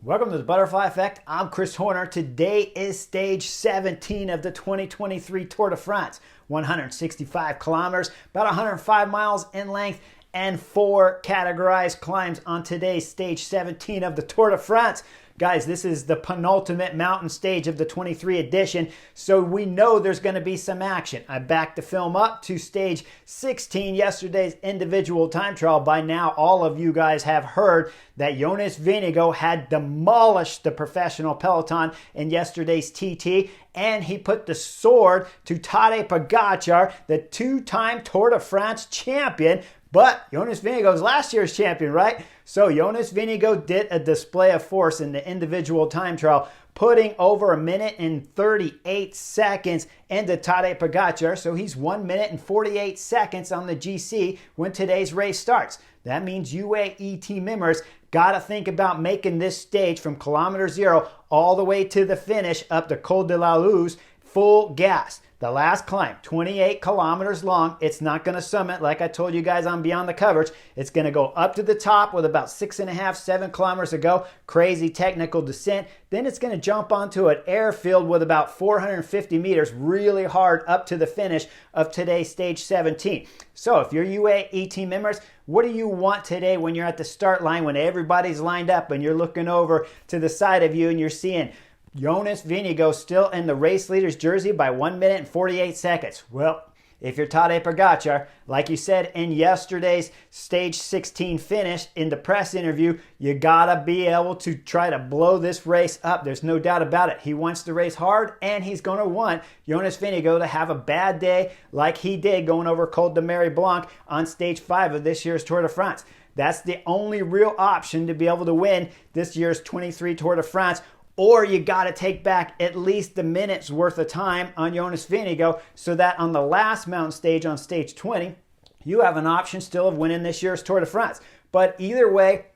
Welcome to the Butterfly Effect. I'm Chris Horner. Today is stage 17 of the 2023 Tour de France. 165 kilometers, about 105 miles in length, and 4 categorized climbs on today's stage 17 of the Tour de France. Guys, this is the penultimate mountain stage of the 23 edition, so we know there's going to be some action. I backed the film up to stage 16, yesterday's individual time trial. By now, all of you guys have heard that Jonas Vingegaard had demolished the professional peloton in yesterday's TT, and he put the sword to Tadej Pogačar, the two-time Tour de France champion. But Jonas Vingegaard was last year's champion, right? So Jonas Vingegaard did a display of force in the individual time trial, putting over 1 minute and 38 seconds into Tadej Pogačar. So he's 1 minute and 48 seconds on the GC when today's race starts. That means UAE team members got to think about making this stage from kilometer 0 all the way to the finish up to Col de la Luz full gas. The last climb, 28 kilometers long. It's not going to summit like I told you guys on Beyond the Coverage. It's going to go up to the top with about 6.5, 7 kilometers to go. Crazy technical descent. Then it's going to jump onto an airfield with about 450 meters, really hard up to the finish of today's stage 17. So if you're UAE team members, what do you want today when you're at the start line, when everybody's lined up and you're looking over to the side of you and you're seeing Jonas Vingegaard still in the race leader's jersey by 1 minute and 48 seconds. Well, if you're Tadej Pogačar, like you said in yesterday's stage 16 finish in the press interview, you gotta be able to try to blow this race up. There's no doubt about it. He wants to race hard, and he's gonna want Jonas Vingegaard to have a bad day like he did going over Col de Mary Blanc on stage 5 of this year's Tour de France. That's the only real option to be able to win this year's 23 Tour de France. Or you got to take back at least a minute's worth of time on Jonas Vingegaard so that on the last mountain stage on stage 20, you have an option still of winning this year's Tour de France. But either way,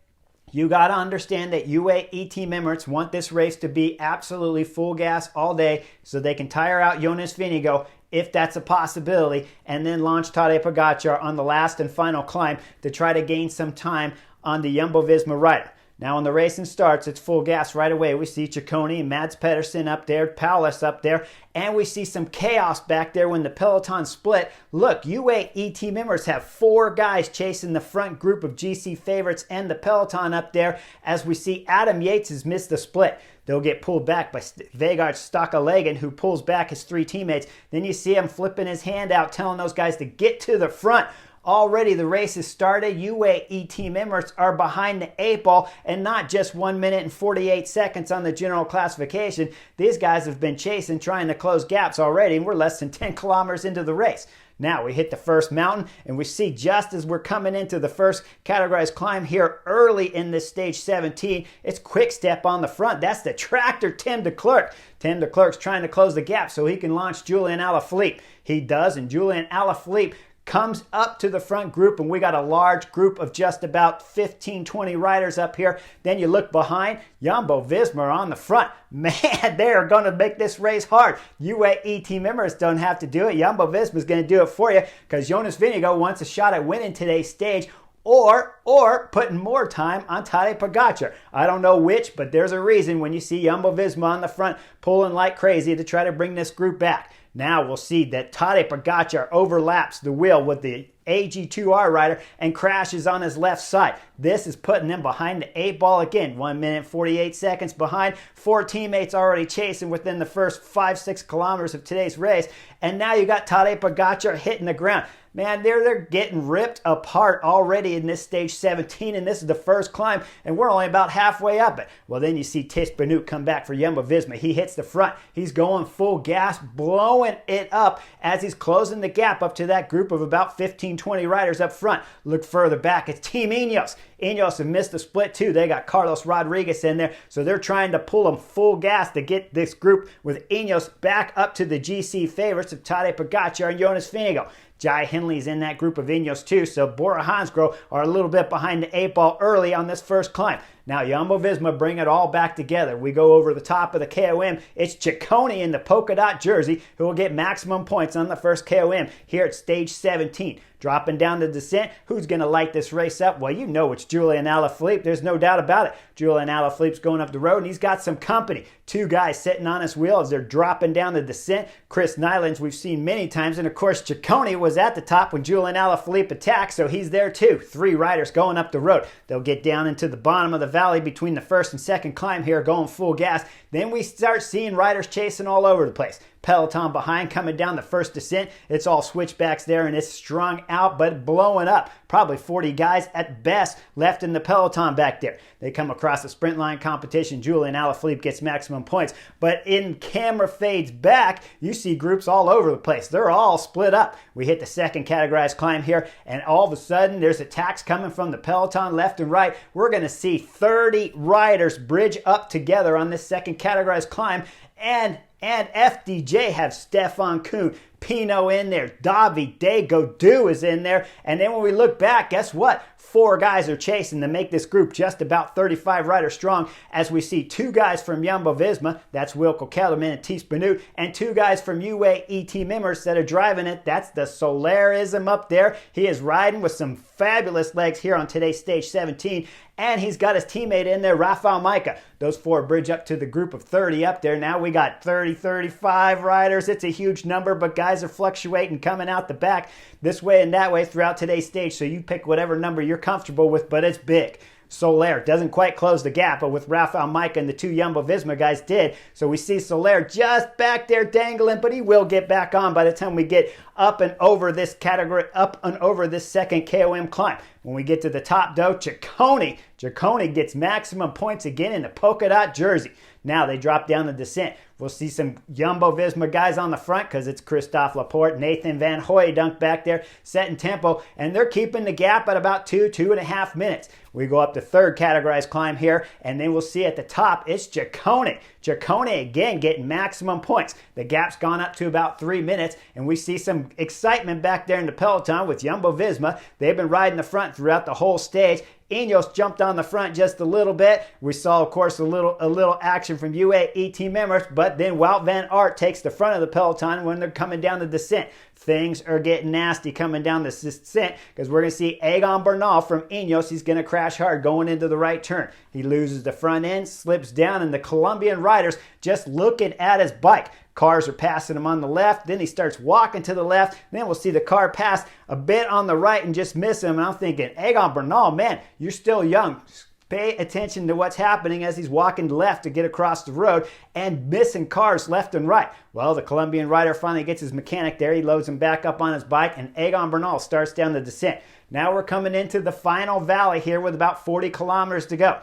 you got to understand that UAE team members want this race to be absolutely full gas all day so they can tire out Jonas Vingegaard if that's a possibility, and then launch Tadej Pogačar on the last and final climb to try to gain some time on the Jumbo-Visma rider. Now, when the racing starts, it's full gas right away. We see Ciccone and Mads Pedersen up there, Paulus up there, and we see some chaos back there when the peloton split. Look, UAE team members have 4 guys chasing the front group of GC favorites and the peloton up there as we see Adam Yates has missed the split. They'll get pulled back by Vegard Stokalegan, who pulls back his 3 teammates. Then you see him flipping his hand out, telling those guys to get to the front. Already the race has started. UAE team members are behind the 8 ball, and not just 1 minute and 48 seconds on the general classification. These guys have been chasing, trying to close gaps already, and we're less than 10 kilometers into the race. Now we hit the first mountain, and we see just as we're coming into the first categorized climb here early in this stage 17, it's Quick Step on the front. That's the tractor Tim de Klerk. Tim de Klerk's trying to close the gap so he can launch Julian Alaphilippe. He does, and Julian Alaphilippe comes up to the front group, and we got a large group of just about 15, 20 riders up here. Then you look behind, Jumbo-Visma on the front. Man, they are going to make this race hard. UAE team members don't have to do it. Jumbo-Visma is going to do it for you because Jonas Vingegaard wants a shot at winning today's stage, or putting more time on Tadej Pogačar. I don't know which, but there's a reason when you see Jumbo-Visma on the front pulling like crazy to try to bring this group back. Now we'll see that Tadej Pogačar overlaps the wheel with the AG2R rider and crashes on his left side. This is putting him behind the 8 ball again. 1 minute 48 seconds behind. 4 teammates already chasing within the first 5-6 kilometers of today's race. And now you got Tadej Pogačar hitting the ground. Man, they're getting ripped apart already in this stage 17, and this is the first climb, and we're only about halfway up it. Well, then you see Tish Benoot come back for Jumbo-Visma. He hits the front. He's going full gas, blowing it up as he's closing the gap up to that group of about 15, 20 riders up front. Look further back. It's Team Ineos. Ineos have missed the split too. They got Carlos Rodriguez in there, so they're trying to pull them full gas to get this group with Ineos back up to the GC favorites of Tadej Pogačar and Jonas Vingegaard. Jai Hindley's in that group of Ineos too, so Bora Hansgrohe are a little bit behind the 8 ball early on this first climb. Now Jumbo-Visma bring it all back together. We go over the top of the KOM. It's Ciccone in the polka dot jersey who will get maximum points on the first KOM here at stage 17. Dropping down the descent, who's going to light this race up? Well, you know it's Julian Alaphilippe. There's no doubt about it. Julian Alaphilippe's going up the road, and he's got some company. Two guys sitting on his wheel as they're dropping down the descent. Chris Nylands we've seen many times, and of course Ciccone was at the top when Julian Alaphilippe attacked, so he's there too. Three riders going up the road. They'll get down into the bottom of the valley between the first and second climb here, going full gas. Then we start seeing riders chasing all over the place. Peloton behind coming down the first descent. It's all switchbacks there, and it's strung out but blowing up. Probably 40 guys at best left in the peloton back there. They come across the sprint line competition. Julian Alaphilippe gets maximum points. But in camera fades back, you see groups all over the place. They're all split up. We hit the second categorized climb here, and all of a sudden there's attacks coming from the peloton left and right. We're going to see 30 riders bridge up together on this second categorized climb, and FDJ have Stefan Kuhn, Pino in there, Davide Gaudu is in there, and then when we look back, guess what? 4 guys are chasing to make this group just about 35 riders strong, as we see 2 guys from Jumbo-Visma, that's Wilco Kelderman and Thies Benoot, and 2 guys from UAE ET Mimmers that are driving it. That's the Solarism up there. He is riding with some fabulous legs here on today's stage 17, and he's got his teammate in there, Rafael Majka. Those 4 bridge up to the group of 30 up there. Now we got 30, 35 riders. It's a huge number, but guys are fluctuating, coming out the back this way and that way throughout today's stage, so you pick whatever number you're comfortable with, but it's big. Soler doesn't quite close the gap, but with Rafael Majka and the 2 Jumbo-Visma guys did. So we see Soler just back there dangling, but he will get back on by the time we get up and over this category, up and over this second KOM climb. When we get to the top, though, Ciccone gets maximum points again in the polka dot jersey. Now they drop down the descent. We'll see some Jumbo-Visma guys on the front because it's Christophe Laporte, Nathan Van Hooydonk back there setting tempo, and they're keeping the gap at about 2.5 minutes. We go up to third categorized climb here, and then we'll see at the top, it's Ciccone. Ciccone again getting maximum points. The gap's gone up to about 3 minutes, and we see some excitement back there in the peloton with Jumbo-Visma. They've been riding the front throughout the whole stage. Ineos jumped on the front just a little bit. We saw, of course, a little action from UAE ET Mimmers, but then Wout van Aert takes the front of the peloton when they're coming down the descent. Things are getting nasty coming down this descent because we're going to see Egan Bernal from Ineos. He's going to crash hard going into the right turn. He loses the front end, slips down, and the Colombian rider's just looking at his bike. Cars are passing him on the left. Then he starts walking to the left. Then we'll see the car pass a bit on the right and just miss him. And I'm thinking, Egan Bernal, man, you're still young. Pay attention to what's happening as he's walking left to get across the road and missing cars left and right. Well, the Colombian rider finally gets his mechanic there. He loads him back up on his bike, and Egan Bernal starts down the descent. Now we're coming into the final valley here with about 40 kilometers to go.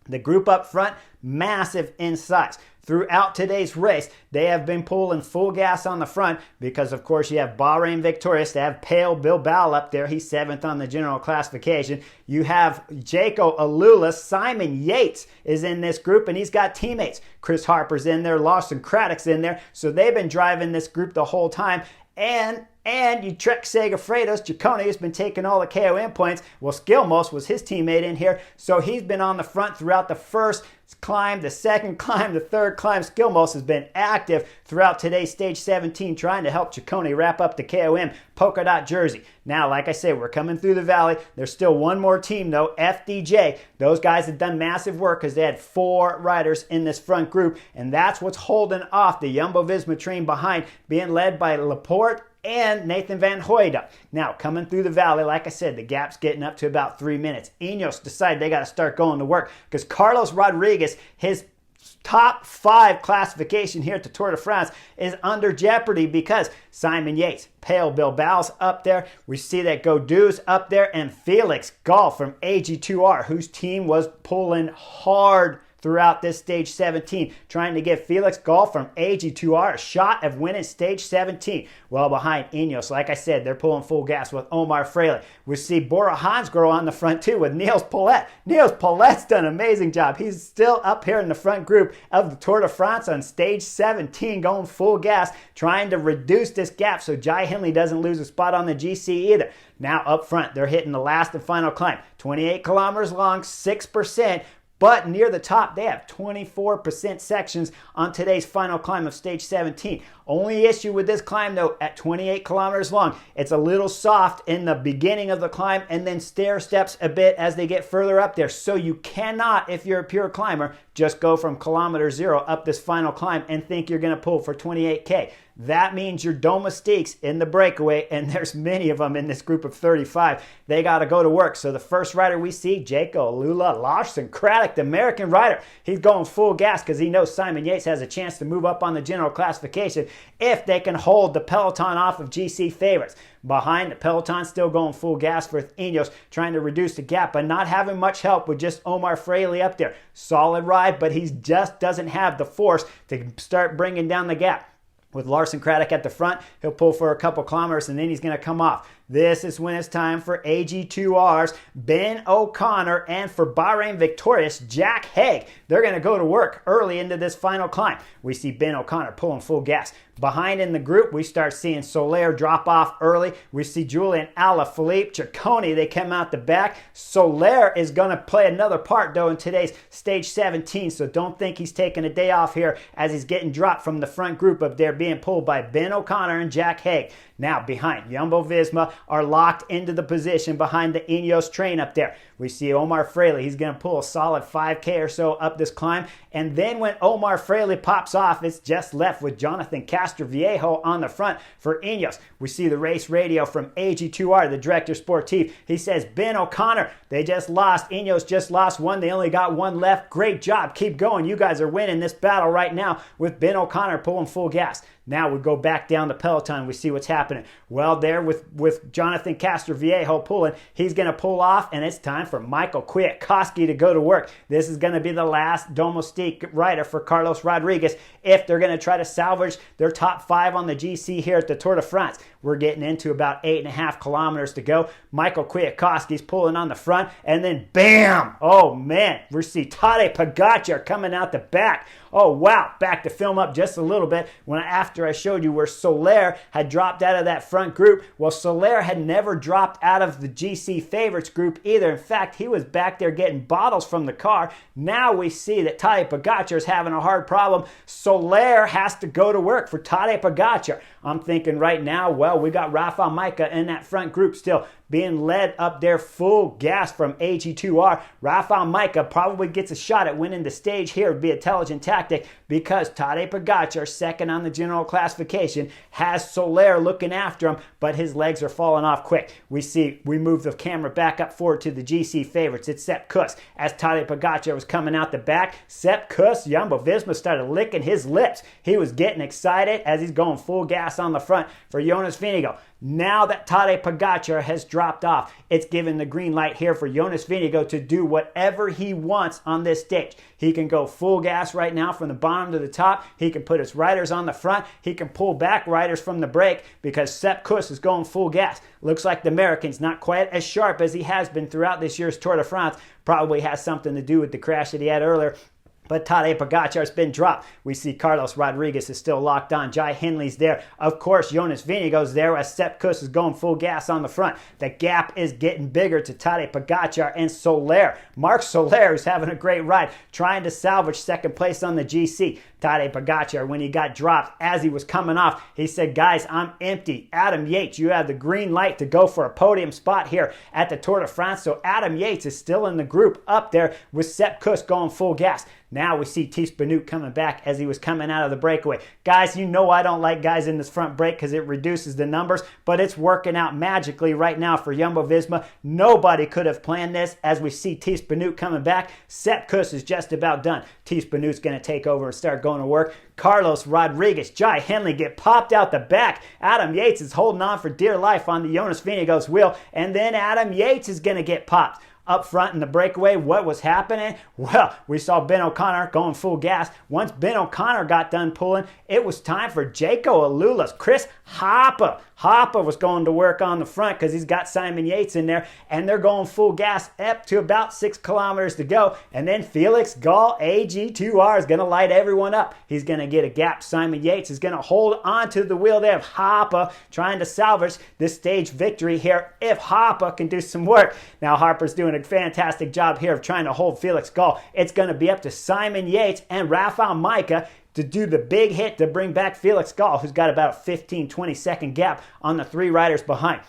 The group up front, massive in size. Throughout today's race, they have been pulling full gas on the front because, of course, you have Bahrain victorious. They have Pale Bilbao up there. He's 7th on the general classification. You have Jaco Alula. Simon Yates is in this group, and he's got teammates. Chris Harper's in there. Lawson Craddock's in there. So they've been driving this group the whole time. And Trek Segafredo's Ciccone has been taking all the KOM points. Well, Skilmos was his teammate in here, so he's been on the front throughout the first climb, the second climb, the third climb. Skilmos has been active throughout today's stage 17 trying to help Ciccone wrap up the KOM polka dot jersey. Now, like I said, we're coming through the valley. There's still one more team, though, FDJ. Those guys have done massive work because they had 4 riders in this front group, and that's what's holding off the Jumbo-Visma train behind, being led by Laporte and Nathan Van Hooydonk. Now, coming through the valley, like I said, the gap's getting up to about 3 minutes. Ineos decide they got to start going to work because Carlos Rodriguez, his top 5 classification here at the Tour de France is under jeopardy because Simon Yates, Pale Bilbao's up there. We see that Gaudu's up there, and Felix Gall from AG2R, whose team was pulling hard throughout this stage 17, trying to give Felix Gall from AG2R a shot of winning stage 17. Well, behind Ineos, like I said, they're pulling full gas with Omar Frele. We see Bora Hansgrohe on the front too with Niels Paulette. Niels Paulette's done an amazing job. He's still up here in the front group of the Tour de France on stage 17, going full gas, trying to reduce this gap so Jai Hindley doesn't lose a spot on the GC either. Now up front, they're hitting the last and final climb. 28 kilometers long, 6%. but near the top, they have 24% sections on today's final climb of stage 17. Only issue with this climb, though, at 28 kilometers long, it's a little soft in the beginning of the climb and then stair steps a bit as they get further up there. So you cannot, if you're a pure climber, just go from kilometer 0 up this final climb and think you're going to pull for 28K. That means your domestiques in the breakaway, and there's many of them in this group of 35, they got to go to work. So the first rider we see, Jaco Alula Larson Craddock, the American rider, he's going full gas because he knows Simon Yates has a chance to move up on the general classification if they can hold the peloton off of GC favorites. Behind, the peloton still going full gas for Ineos, trying to reduce the gap, but not having much help with just Omar Fraley up there. Solid ride, but he just doesn't have the force to start bringing down the gap. With Larson Craddock at the front, he'll pull for a couple kilometers and then he's going to come off. This is when it's time for AG2R's Ben O'Connor and for Bahrain victorious Jack Haig. They're going to go to work early into this final climb. We see Ben O'Connor pulling full gas. Behind in the group, we start seeing Soler drop off early. We see Julian Alaphilippe, Ciccone, they come out the back. Soler is going to play another part, though, in today's stage 17, so don't think he's taking a day off here as he's getting dropped from the front group up there, being pulled by Ben O'Connor and Jack Haig. Now behind, Jumbo-Visma are locked into the position behind the Ineos train up there. We see Omar Fraley. He's going to pull a solid 5K or so up this climb. And then when Omar Fraley pops off, it's just left with Jonathan Castroviejo on the front for Ineos. We see the race radio from AG2R, the director sportif. He says, Ben O'Connor, they just lost. Ineos just lost one. They only got one left. Great job. Keep going. You guys are winning this battle right now with Ben O'Connor pulling full gas. Now we go back down the peloton. We see what's happening. Well, there with Jonathan Castroviejo pulling, he's going to pull off, and it's time for Michael Kwiatkowski to go to work. This is going to be the last domestique rider for Carlos Rodriguez if they're going to try to salvage their top 5 on the GC here at the Tour de France. We're getting into about 8.5 kilometers to go. Michael Kwiatkowski's pulling on the front, and then bam! Oh, man. We see Tadej Pogačar coming out the back. Oh, wow. Back to film up just a little bit after I showed you where Soler had dropped out of that front group. Well, Soler had never dropped out of the GC favorites group either. In fact, he was back there getting bottles from the car. Now we see that Tadej Pogačar is having a hard problem. Soler has to go to work for Tadej Pogačar. I'm thinking right now, well, we got Rafa Majka in that front group still being led up there full gas from AG2R. Rafa Majka probably gets a shot at winning the stage here. It would be an intelligent tactic because Tadej Pogačar, second on the general classification, has Soler looking after him, but his legs are falling off quick. We move the camera back up forward to the GC favorites. It's Sepp Kuss. As Tadej Pogačar was coming out the back, Sepp Kuss, Jumbo-Visma, started licking his lips. He was getting excited as he's going full gas on the front for Jonas Vingegaard. Now that Tadej Pogačar has dropped off, it's given the green light here for Jonas Vingegaard to do whatever he wants on this stage. He can go full gas right now from the bottom to the top. He can put his riders on the front. He can pull back riders from the break because Sepp Kuss is going full gas. Looks like the American's not quite as sharp as he has been throughout this year's Tour de France. Probably has something to do with the crash that he had earlier. But Tadej Pogačar's been dropped. We see Carlos Rodriguez is still locked on. Jai Hindley's there. Of course, Jonas Vingegaard's there as Sepp Kuss is going full gas on the front. The gap is getting bigger to Tadej Pogačar and Soler. Marc Soler is having a great ride, trying to salvage second place on the GC. Tadej Pogačar, when he got dropped, as he was coming off, he said, guys, I'm empty. Adam Yates, you have the green light to go for a podium spot here at the Tour de France. So Adam Yates is still in the group up there with Sepp Kuss going full gas. Now we see Thies Benoot coming back as he was coming out of the breakaway. Guys, you know I don't like guys in this front break because it reduces the numbers, but it's working out magically right now for Jumbo-Visma. Nobody could have planned this as we see Thies Benoot coming back. Sepp Kuss is just about done. Thies Benoot's going to take over and start going to work. Carlos Rodriguez, Jai Hindley get popped out the back. Adam Yates is holding on for dear life on the Jonas Vingegaard's wheel, and then Adam Yates is going to get popped. Up front in the breakaway, what was happening? Well, we saw Ben O'Connor going full gas. Once Ben O'Connor got done pulling, it was time for Jaco Alula's Chris Hoppe. Hopper was going to work on the front because he's got Simon Yates in there, and they're going full gas up to about 6 kilometers to go. And then Felix Gall, AG2R, is going to light everyone up. He's going to get a gap. Simon Yates is going to hold onto the wheel there of Hopper, trying to salvage this stage victory here if Hopper can do some work. Now Harper's doing a fantastic job here of trying to hold Felix Gall. It's going to be up to Simon Yates and Rafael Majka to do the big hit to bring back Felix Gall, who's got about a 15-20 second gap on the 3 riders behind.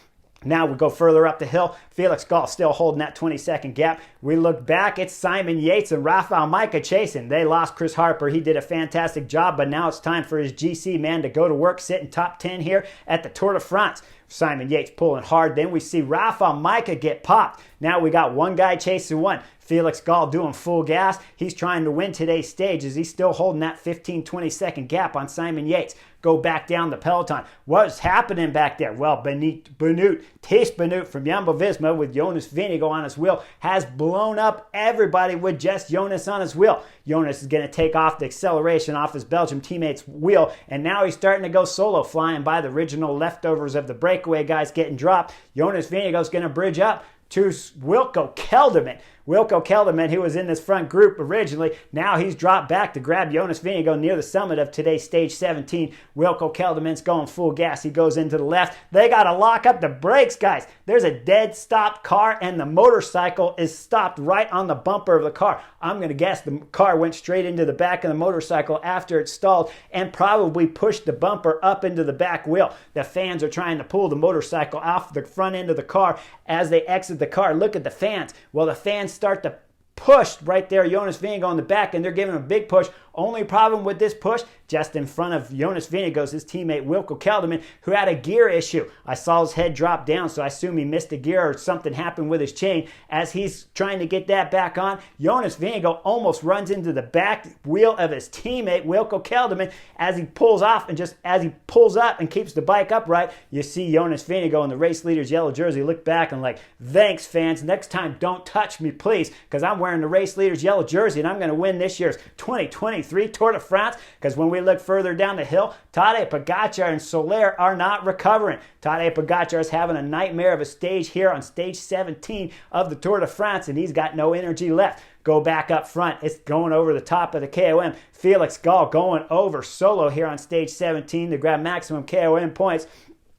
Now we go further up the hill. Felix Gall still holding that 20-second gap. We look back, it's Simon Yates and Rafael Majka chasing. They lost Chris Harper. He did a fantastic job, but now it's time for his GC man to go to work, sitting top 10 here at the Tour de France. Simon Yates pulling hard. Then we see Rafael Majka get popped. Now we got one guy chasing one. Felix Gall doing full gas. He's trying to win today's stage as he's still holding that 15-20 second gap on Simon Yates. Go back down the peloton. What's happening back there? Well, Tish Benoot from Jumbo-Visma with Jonas Vingegaard on his wheel has blown up everybody with just Jonas on his wheel. Jonas is going to take off the acceleration off his Belgium teammate's wheel, and now he's starting to go solo, flying by the original leftovers of the breakaway guys getting dropped. Jonas Vingegaard is going to bridge up to Wilco Kelderman. Wilco Kelderman, who was in this front group originally, now he's dropped back to grab Jonas Vingegaard near the summit of today's stage 17. Wilco Kelderman's going full gas. He goes into the left. They got to lock up the brakes, guys. There's a dead stopped car, and the motorcycle is stopped right on the bumper of the car. I'm going to guess the car went straight into the back of the motorcycle after it stalled and probably pushed the bumper up into the back wheel. The fans are trying to pull the motorcycle off the front end of the car as they exit the car. Look at the fans. Well, the fans start to push right there Jonas Vingegaard on the back, and they're giving him a big push. Only problem with this push, just in front of Jonas Vingegaard, his teammate Wilco Kelderman, who had a gear issue. I saw his head drop down, so I assume he missed a gear or something happened with his chain. As he's trying to get that back on, Jonas Vingegaard almost runs into the back wheel of his teammate Wilco Kelderman as he pulls off, and just as he pulls up and keeps the bike upright, you see Jonas Vingegaard in the race leader's yellow jersey look back and like, thanks fans, next time don't touch me please, because I'm wearing the race leader's yellow jersey and I'm going to win this year's 2023 Tour de France. Because when we look further down the hill, Tadej Pogačar and Soler are not recovering. Tadej Pogačar is having a nightmare of a stage here on stage 17 of the Tour de France, and he's got no energy left. Go back up front. It's going over the top of the KOM. Felix Gall going over solo here on stage 17 to grab maximum KOM points.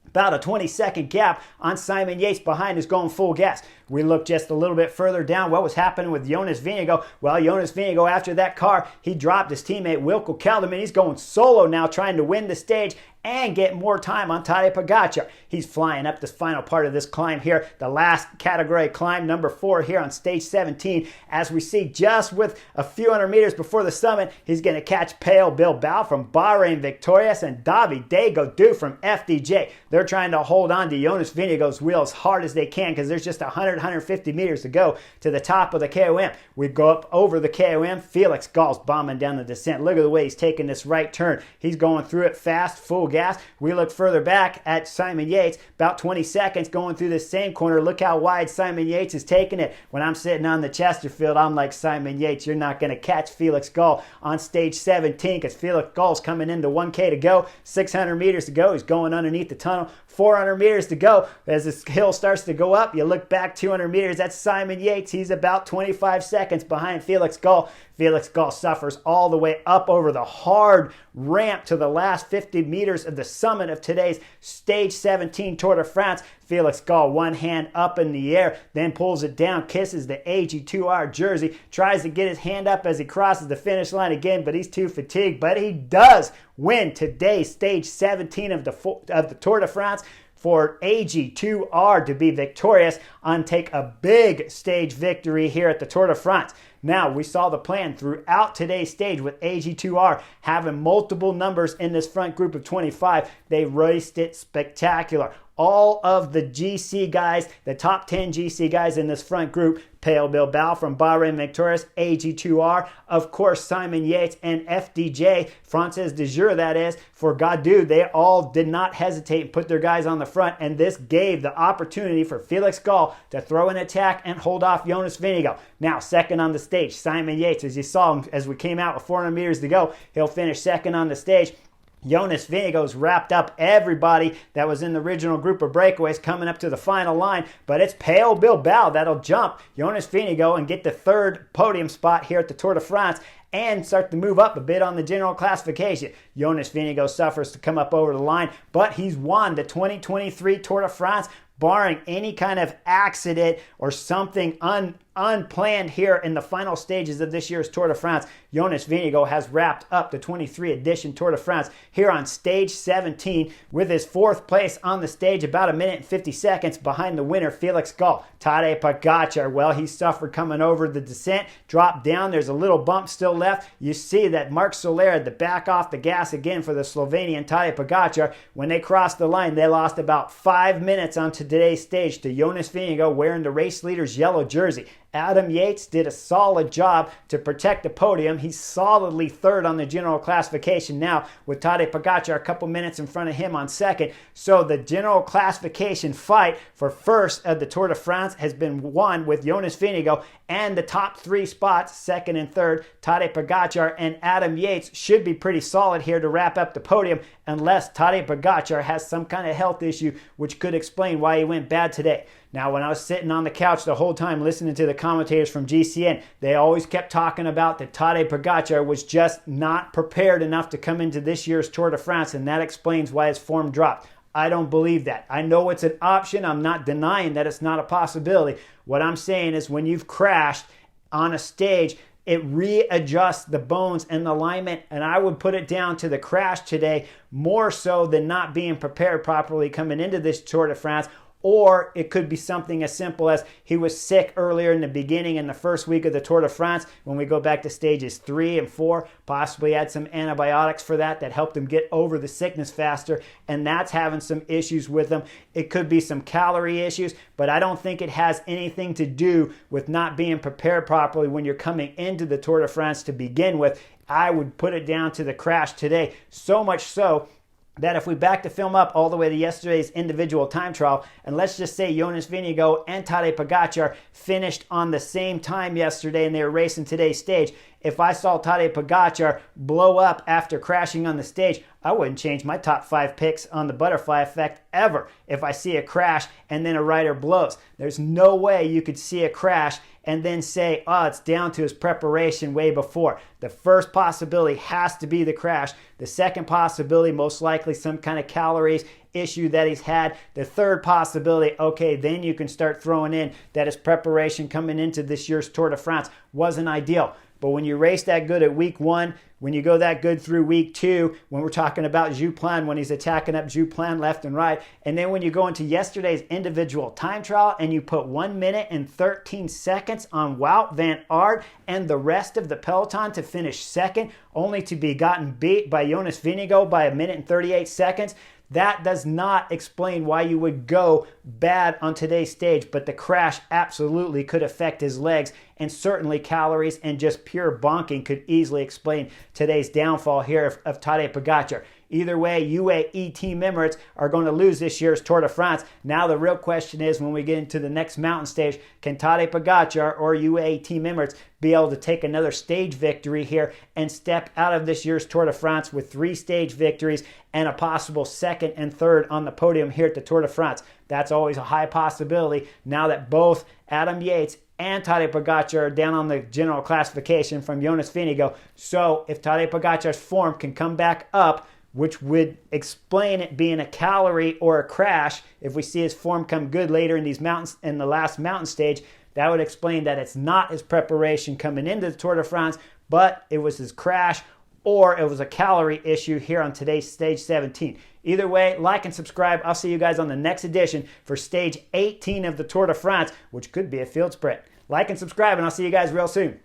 About a 20-second gap on Simon Yates behind is going full gas. We look just a little bit further down. What was happening with Jonas Vingegaard? Well, Jonas Vingegaard, after that car, he dropped his teammate Wilco Kelderman. He's going solo now, trying to win the stage and get more time on Tadej Pogačar. He's flying up this final part of this climb here, the last category climb, number 4 here on stage 17. As we see, just with a few hundred meters before the summit, he's going to catch Pale Bilbao from Bahrain Victorious and Davide Gaudu from FDJ. They're trying to hold on to Jonas Vingegaard's wheel as hard as they can because there's just 150 meters to go to the top of the KOM. We go up over the KOM. Felix Gall's bombing down the descent. Look at the way he's taking this right turn. He's going through it fast, full gas. We look further back at Simon Yates, about 20 seconds going through this same corner. Look how wide Simon Yates is taking it. When I'm sitting on the Chesterfield, I'm like, Simon Yates, you're not going to catch Felix Gall on stage 17 because Felix Gall's coming into 1K to go, 600 meters to go. He's going underneath the tunnel. 400 meters to go. As this hill starts to go up, you look back 200 meters, that's Simon Yates. He's about 25 seconds behind Felix Gall. Felix Gall suffers all the way up over the hard ramp to the last 50 meters of the summit of today's stage 17 Tour de France. Felix Gall, one hand up in the air, then pulls it down, kisses the AG2R jersey, tries to get his hand up as he crosses the finish line again, but he's too fatigued. But he does win today's stage 17 of the Tour de France, for AG2R to be victorious and take a big stage victory here at the Tour de France. Now, we saw the plan throughout today's stage with AG2R having multiple numbers in this front group of 25. They raced it spectacular. All of the GC guys, the top 10 GC guys in this front group, Pale Bilbao from Bahrain Victorious, AG2R, of course Simon Yates, and FDJ, Frances de Jure that is, for Gaudu, they all did not hesitate and put their guys on the front, and this gave the opportunity for Felix Gall to throw an attack and hold off Jonas Vingegaard. Now, second on the stage, Simon Yates, as you saw him as we came out with 400 meters to go, he'll finish second on the stage. Jonas Vingegaard's wrapped up everybody that was in the original group of breakaways coming up to the final line, but it's Pello Bilbao that'll jump Jonas Vingegaard and get the third podium spot here at the Tour de France and start to move up a bit on the general classification. Jonas Vingegaard suffers to come up over the line, but he's won the 2023 Tour de France, barring any kind of accident or something unplanned here in the final stages of this year's Tour de France. Jonas Vingegaard has wrapped up the 23 edition Tour de France here on stage 17 with his fourth place on the stage, about 1 minute and 50 seconds behind the winner, Felix Gall. Tadej Pogačar, well, he suffered coming over the descent, dropped down. There's a little bump still left. You see that Marc Soler had to back off the gas again for the Slovenian Tadej Pogačar. When they crossed the line, they lost about 5 minutes onto today's stage to Jonas Vingegaard wearing the race leader's yellow jersey. Adam Yates did a solid job to protect the podium. He's solidly third on the general classification now, with Tadej Pogačar a couple minutes in front of him on second. So the general classification fight for first of the Tour de France has been won with Jonas Vingegaard, and the top three spots, second and third, Tadej Pogačar and Adam Yates, should be pretty solid here to wrap up the podium, unless Tadej Pogačar has some kind of health issue, which could explain why he went bad today. Now, when I was sitting on the couch the whole time listening to the commentators from GCN, they always kept talking about that Tadej Pogačar was just not prepared enough to come into this year's Tour de France, and that explains why his form dropped. I don't believe that. I know it's an option. I'm not denying that it's not a possibility. What I'm saying is when you've crashed on a stage, it readjusts the bones and the alignment, and I would put it down to the crash today more so than not being prepared properly coming into this Tour de France. Or it could be something as simple as he was sick earlier in the beginning in the first week of the Tour de France. When we go back to stages 3 and 4, possibly had some antibiotics for that helped him get over the sickness faster, and that's having some issues with him. It could be some calorie issues, but I don't think it has anything to do with not being prepared properly when you're coming into the Tour de France to begin with. I would put it down to the crash today, so much so that if we back the film up all the way to yesterday's individual time trial, and let's just say Jonas Vingegaard and Tadej Pogačar finished on the same time yesterday and they were racing today's stage, if I saw Tadej Pogačar blow up after crashing on the stage, I wouldn't change my top 5 picks on the butterfly effect ever if I see a crash and then a rider blows. There's no way you could see a crash and then say, oh, it's down to his preparation way before. The first possibility has to be the crash. The second possibility, most likely some kind of calories issue that he's had. The third possibility, okay, then you can start throwing in that his preparation coming into this year's Tour de France wasn't ideal. But when you race that good at week 1, when you go that good through week 2, when we're talking about Jouplan, when he's attacking up Jouplan left and right, and then when you go into yesterday's individual time trial and you put 1 minute and 13 seconds on Wout van Aert and the rest of the peloton to finish second, only to be gotten beat by Jonas Vingegaard by 1 minute and 38 seconds, that does not explain why you would go bad on today's stage, but the crash absolutely could affect his legs, and certainly calories and just pure bonking could easily explain today's downfall here of Tadej Pogačar. Either way, UAE team Emirates are going to lose this year's Tour de France. Now the real question is, when we get into the next mountain stage, can Tadej Pogačar or UAE team Emirates be able to take another stage victory here and step out of this year's Tour de France with 3 stage victories and a possible second and third on the podium here at the Tour de France? That's always a high possibility now that both Adam Yates and Tadej Pogačar are down on the general classification from Jonas Vingegaard. So if Tadej Pogačar's form can come back up, which would explain it being a calorie or a crash, if we see his form come good later in these mountains, in the last mountain stage, that would explain that it's not his preparation coming into the Tour de France, but it was his crash or it was a calorie issue here on today's stage 17. Either way, like and subscribe. I'll see you guys on the next edition for stage 18 of the Tour de France, which could be a field sprint. Like and subscribe, and I'll see you guys real soon.